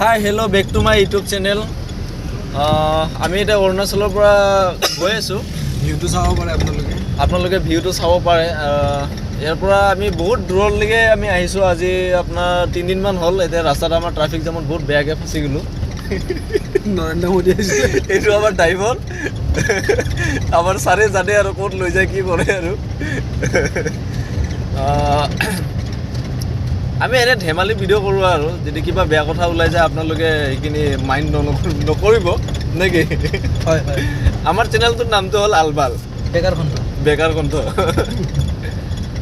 High hello' back to my YouTube channel. আমি এতিয়া অৰুণাচলৰ পৰা গৈ আছোঁ। ভিউটো চাব পাৰে আপোনালোকে ভিউটো চাব পাৰে। ইয়াৰ পৰা আমি বহুত দূৰলৈকে আমি আহিছোঁ। আজি আপোনাৰ 3 দিনমান হ'ল। এতিয়া ৰাস্তাত আমাৰ ট্ৰাফিক জামত বহুত বেয়াকৈ ফচি গ'লোঁ। নৰেন্দ্ৰ মোদী আহিছে। এইটো আমাৰ ড্ৰাইভৰ। আমাৰ ছাৰে জানে আৰু ক'ত লৈ যায় কি কৰে আৰু। আমি এনে ধেমালি ভিডিঅ' কৰোঁ আৰু যদি কিবা বেয়া কথা ওলাই যায় আপোনালোকে সেইখিনি মাইণ্ড নকৰিব নেকি? হয় হয়। আমাৰ চেনেলটোৰ নামটো হ'ল আলবাল বেকাৰ কণ্ঠ।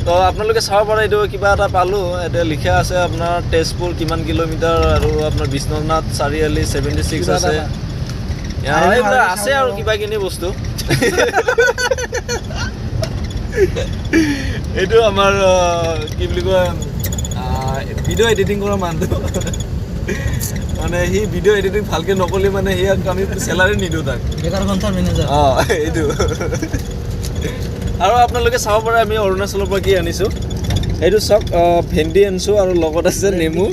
তো আপোনালোকে চাব পাৰে। এইটো কিবা এটা পালোঁ, এতিয়া লিখা আছে আপোনাৰ তেজপুৰ কিমান কিলোমিটাৰ আৰু আপোনাৰ বিশ্বনাথ চাৰিআলি 76 আছে। এইবিলাক আছে আৰু কিবা কিনি বস্তু। এইটো আমাৰ কি বুলি কয় ভিডিঅ' এডিটিং কৰা মানুহটো। মানে সি ভিডিঅ' এডিটিং ভালকৈ নকৰিলে মানে সিয়াক আমি চেলাৰী নিদিওঁ তাক। বেকাৰ কণ্ঠৰ মেনেজাৰ। এইটো আৰু আপোনালোকে চাব পাৰে আমি অৰুণাচলৰ পৰা কি আনিছোঁ। এইটো চাওক, ভেন্দি আনিছোঁ আৰু লগত আছে নেমু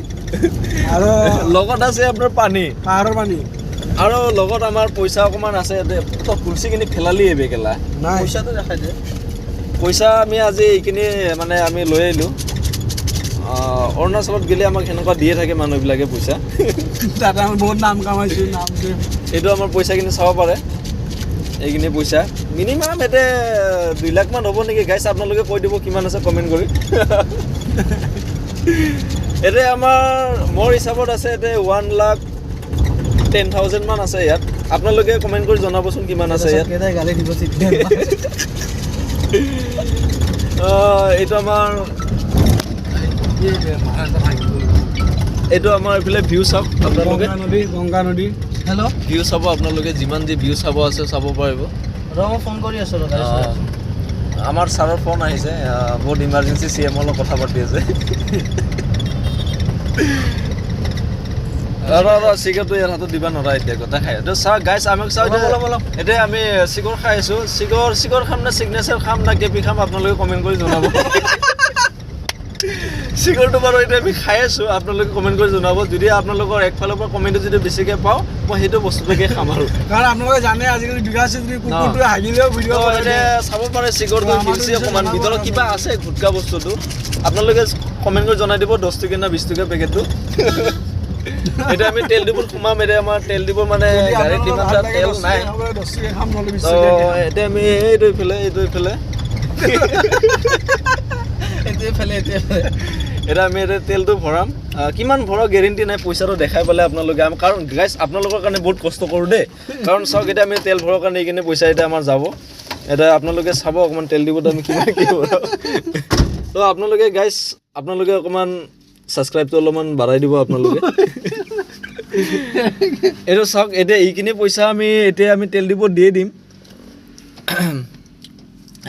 আৰু লগত আছে আপোনাৰ পানী, পাহাৰৰ পানী আৰু লগত আমাৰ পইচা অকণমান আছে। তই কুলচিখিনি ফেলালি বেকেলা নাই। পইচাটো দেখাই দে। পইচা আমি আজি এইখিনি মানে আমি লৈ আহিলোঁ। অৰুণাচলত গ'লে আমাক সেনেকুৱা দিয়ে থাকে মানুহবিলাকে পইচা। তাতে আমি বহুত নাম কামাইছোঁ। নাম দিম। এইটো আমাৰ পইচাখিনি চাব পাৰে। এইখিনি পইচা মিনিমাম এতিয়া 2 লাখ মান হ'ব নেকি গাইছ? আপোনালোকে কৈ দিব কিমান আছে কমেণ্ট কৰি। এতিয়া আমাৰ মোৰ হিচাপত আছে এতিয়া 1,10,000 মান আছে ইয়াত। আপোনালোকে কমেণ্ট কৰি জনাবচোন কিমান আছে ইয়াত। গালি দিব। এইটো আমাৰ এইফালে ভিউ চাওক আপোনালোকে। গংগা নদী। হেল্ল' ভিউ চাব আপোনালোকে, যিমান যি ভিউ চাব আছে চাব পাৰিব। মই ফোন কৰি আছোঁ। আমাৰ ছাৰৰ ফোন আহিছে, বহুত ইমাৰ্জেঞ্চি CM লগত কথা পাতি আছে। চিগাৰটো ইয়াৰ হাতত দিবা নোৱাৰা এতিয়া, গোটেই খাই এইটো চাওক গাইছ। আমাক চাওক এতিয়া আমি চিগৰ খাই আছোঁ। চিগৰ খাম না চিগনেচাৰ খাম না কেপি খাম আপোনালোকে কমেণ্ট কৰি জনাব। চিগৰটো বাৰু এতিয়া আমি খাই আছোঁ, আপোনালোকে কমেণ্ট কৰি জনাব। যদি আপোনালোকৰ একফালৰ পৰা কমেণ্টটো যদি বেছিকৈ পাওঁ মই সেইটো বস্তুটোকে খাম আৰু। কাৰণ আপোনালোকে জানে আজিকালি বিঘাছে যদি কুকুৰটোৱে হাগিলেও ভিডিঅ' এতিয়া চাব পাৰে চিগৰটো হিলছি অকণমান ভিতৰত কিবা আছে গুটকা বস্তুটো। আপোনালোকে কমেণ্ট কৰি জনাই দিব 10 টকীয়া না 20 টকীয়া পেকেটটো। এতিয়া আমি তেল ডিপুত সোমাম। এতিয়া আমাৰ তেল ডিপুৰ মানে গাড়ীত ইমান তেল নাই। এতিয়া আমি এইটো ইফালে এতিয়া আমি এতিয়া তেলটো ভৰাম। কিমান ভৰাও গেৰেণ্টি নাই, পইচাটো দেখাই পালে আপোনালোকে। কাৰণ গাইছ আপোনালোকৰ কাৰণে বহুত কষ্ট কৰোঁ দেই। কাৰণ চাওক এতিয়া আমি তেল ভৰাৰ কাৰণে এইখিনি পইচা এতিয়া আমাৰ যাব। এতিয়া আপোনালোকে চাব অকণমান তেল ডিপুত আমি কিমান কি ভৰাওঁ। তো আপোনালোকে গাইছ আপোনালোকে অকণমান ছাবস্ক্ৰাইবটো অলপমান বাঢ়াই দিব আপোনালোকে। এইটো চাওক, এতিয়া এইখিনি পইচা আমি তেল ডিপুত দিয়ে দিম।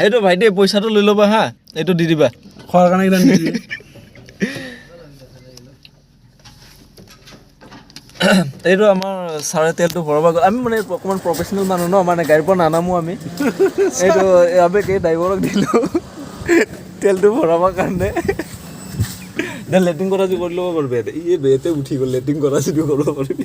এইটো ভাইটি পইচাটো লৈ ল'বা হা, এইটো দি দিবা খোৱাৰ কাৰণে। এইটো আমাৰ ছাৰে তেলটো ভৰাব গ'ল। আমি মানে অকণমান প্ৰফেচনেল মানুহ ন, মানে গাড়ীৰ পৰা নানামো আমি। এইটো আমি ড্ৰাইভাৰক দিলোঁ তেলটো ভৰাবৰ কাৰণে। লেট্ৰিন কৰা যদি কৰি ল'ব পাৰিবি। এই বেয়াতে উঠি গ'ল, লেট্ৰিন কৰা যদি কৰিব পাৰিবি।